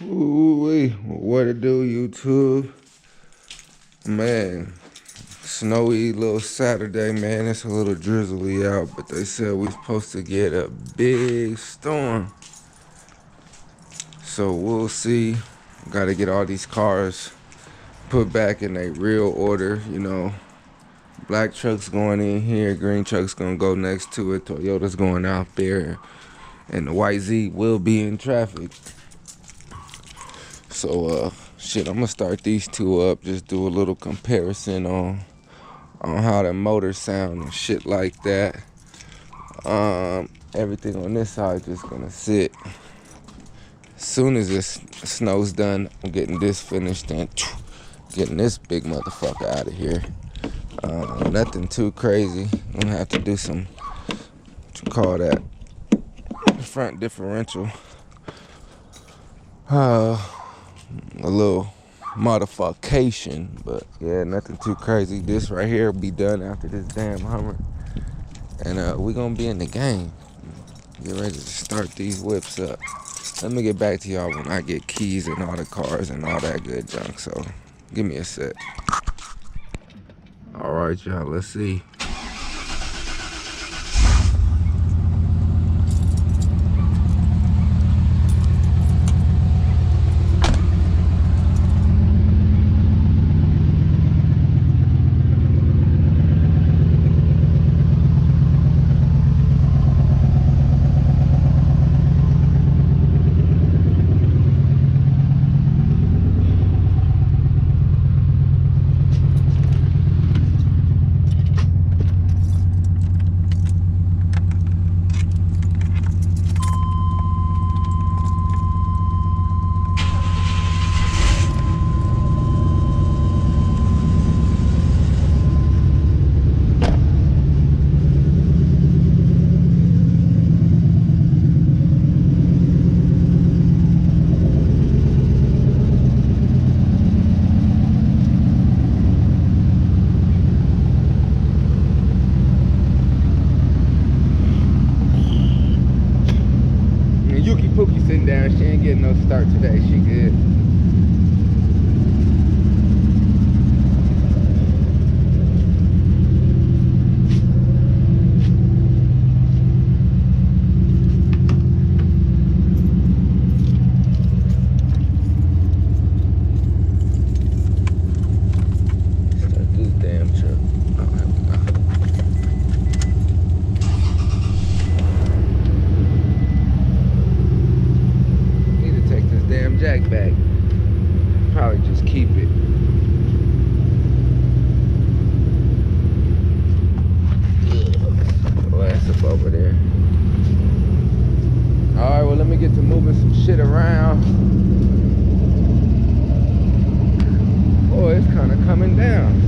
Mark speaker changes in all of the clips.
Speaker 1: Ooh, what to do, YouTube? Man, snowy little Saturday, man. It's a little drizzly out, but they said we supposed to get a big storm. So we'll see. Got to get all these cars put back in a real order, you know. Black truck's going in here, green truck's gonna go next to it, Toyota's going out there, and the YZ will be in traffic. So shit, I'm gonna start these two up, just do a little comparison on how the motors sound and shit like that. Everything on this side just gonna sit. As soon as this snow's done, I'm getting this finished and getting this big motherfucker out of here. Nothing too crazy. I'm gonna have to do some, what you call that, front differential. A little modification, but yeah, nothing too crazy. This right here will be done after this damn Hummer, and we gonna be in the game. Get ready to start these whips up. Let me get back to y'all when I get keys and all the cars and all that good junk. So give me a sec. All right, y'all. Let's see. Yuki Pookie sitting down. She ain't getting no start today. She good. Start this damn truck. Oh, there we go. Need to take this damn jack back. Probably just keep it. Glass up over there. Alright, well, let me get to moving some shit around. Oh, it's kind of coming down.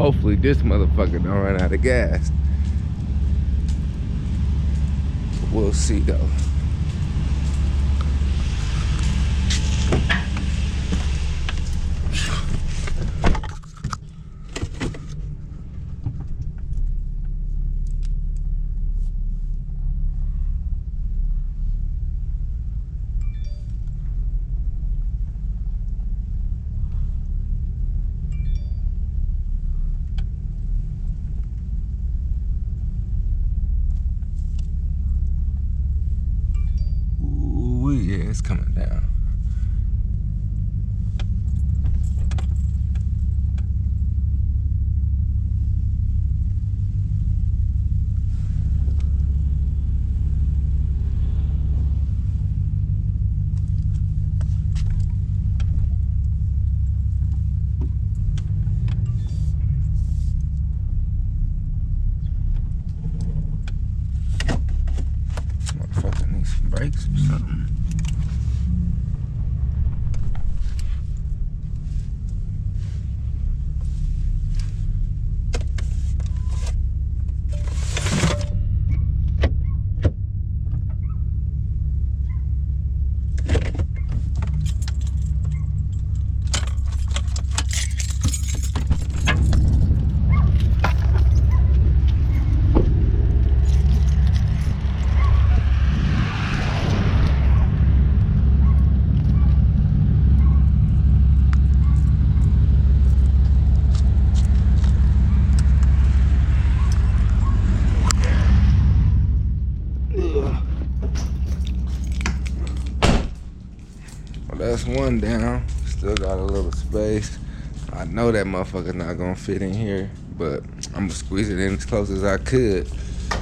Speaker 1: Hopefully this motherfucker don't run out of gas. We'll see though. Ooh, yeah, it's coming down. Motherfucker needs some brakes or something. Well, that's one down. Still got a little space. I know that motherfucker's not gonna fit in here, but I'm gonna squeeze it in as close as I could.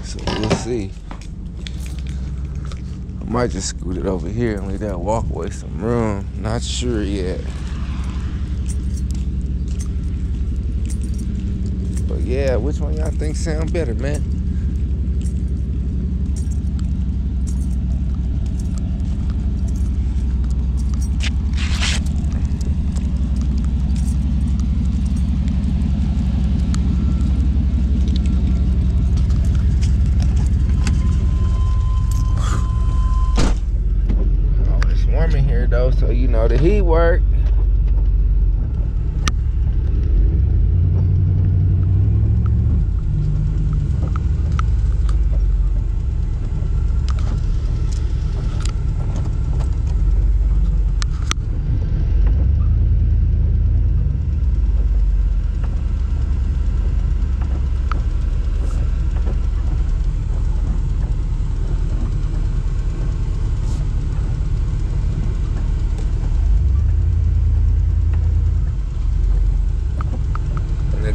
Speaker 1: So we'll see. I might just scoot it over here and leave that walkway some room. Not sure yet. But yeah, which one y'all think sound better, man? In here though, so you know the heat work.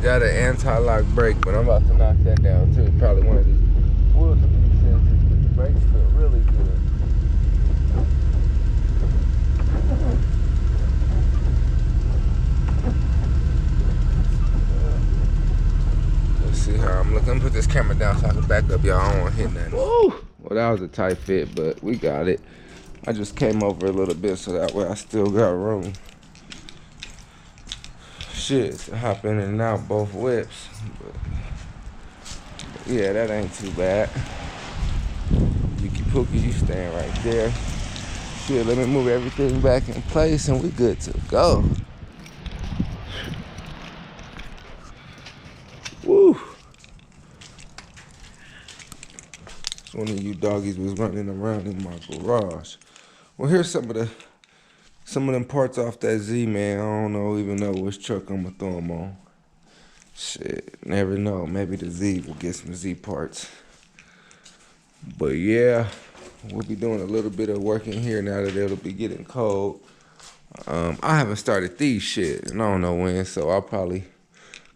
Speaker 1: Got an anti-lock brake, but I'm about to knock that down too. Probably one of these wheel speed sensors, but the brakes feel really good. Let's see how I'm looking. Let me put this camera down so I can back up, y'all. I don't want to hit nothing. Woo! Well, that was a tight fit, but we got it. I just came over a little bit so that way I still got room. Shit, to hop in and out both whips. But yeah, that ain't too bad. Yuki Pookie, you staying right there. Shit, let me move everything back in place and we good to go. Woo! One of you doggies was running around in my garage. Well, here's some of them parts off that Z, man. I don't even know which truck I'm gonna throw them on. Shit, never know. Maybe the Z will get some Z parts. But yeah, we'll be doing a little bit of work in here now that it'll be getting cold. I haven't started these shit, and I don't know when, so I'll probably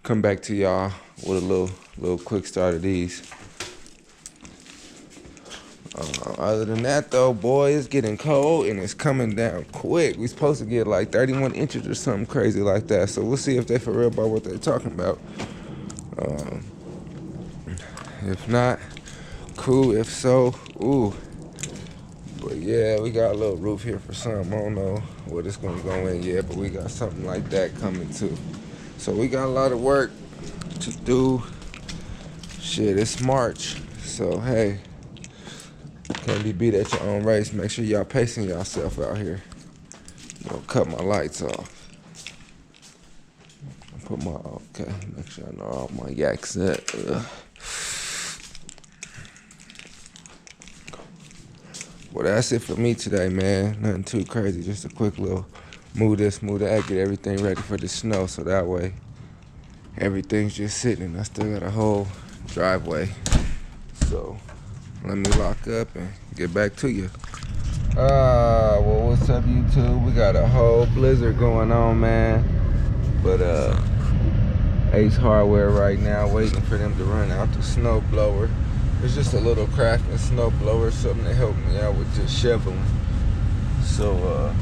Speaker 1: come back to y'all with a little quick start of these. Other than that, though, boy, it's getting cold and it's coming down quick. We supposed to get like 31 inches or something crazy like that. So we'll see if they for real about what they're talking about. If not, cool. If so, ooh. But yeah, we got a little roof here for something. I don't know what it's gonna go in yet, but we got something like that coming too. So we got a lot of work. to do. Shit, it's March, so hey, can't be beat at your own race. Make sure y'all pacing yourself out here. Don't cut my lights off. Put my, okay, make sure I know all my yaks at. Well, that's it for me today, man. Nothing too crazy, just a quick little move this, move that, get everything ready for the snow, so that way everything's just sitting. I still got a whole driveway. So let me lock up and get back to you. Well, what's up, YouTube? We got a whole blizzard going on, man. But Ace Hardware right now, waiting for them to run out the snow blower. It's just a little Craftsman snow blower, something to help me out with just shoveling. So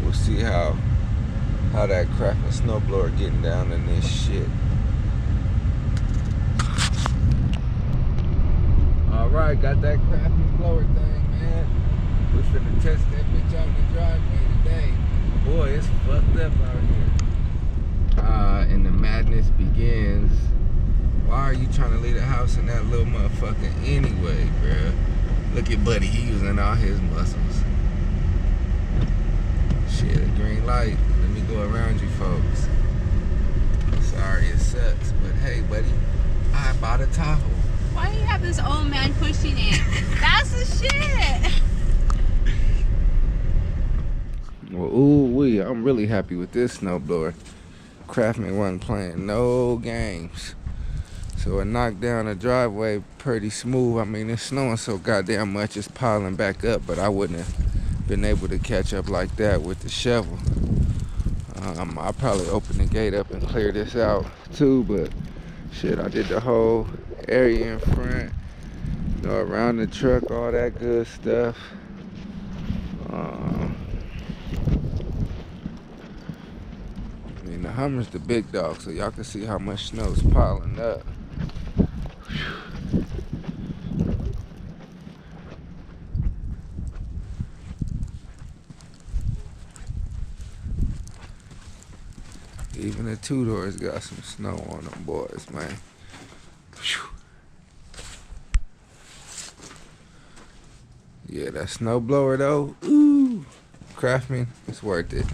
Speaker 1: we'll see how that Craftsman snow blower getting down in this shit. All right, got that Craftsman blower thing, man. We finna test that bitch out in the driveway today. Boy, it's fucked up out here. And the madness begins. Why are you trying to leave the house in that little motherfucker anyway, bruh? Look at Buddy, he using all his muscles. Shit, green light. Let me go around you folks. Sorry, it sucks, but hey, buddy, I bought a Tahoe.
Speaker 2: Why do you have this old man pushing it? That's the shit.
Speaker 1: Well, ooh-wee, I'm really happy with this snowblower. Craftsman wasn't playing no games. So it knocked down the driveway pretty smooth. I mean, it's snowing so goddamn much, it's piling back up, but I wouldn't have been able to catch up like that with the shovel. I'll probably open the gate up and clear this out too, but shit, I did the whole area in front, you know, around the truck, all that good stuff. I mean, the Hummer's the big dog, so y'all can see how much snow's piling up. Even the two doors got some snow on them boys, man. Yeah, that snow blower though, ooh, Craftsman, it's worth it.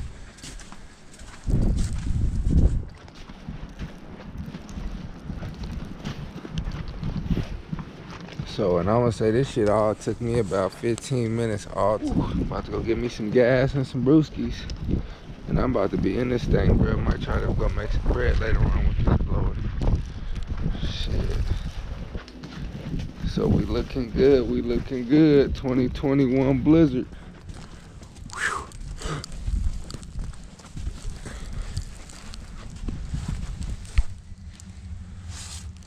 Speaker 1: So, and I'm gonna say this shit all took me about 15 minutes. I'm about to go get me some gas and some brewskis. And I'm about to be in this thing, bro. I might try to go make some bread later on with this blower. Shit. So we looking good, 2021 blizzard. Whew.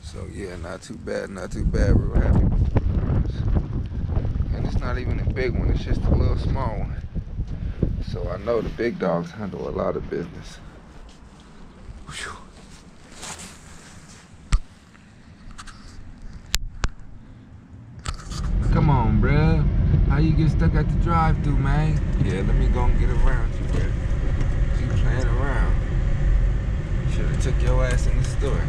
Speaker 1: So yeah, not too bad. Real happy with the runs. And it's not even a big one, it's just a little small one. So I know the big dogs handle a lot of business. Whew. Come on, bruh. How you get stuck at the drive-thru, man? Yeah, let me go and get around you, bruh. Keep playing around. Should've took your ass in the store.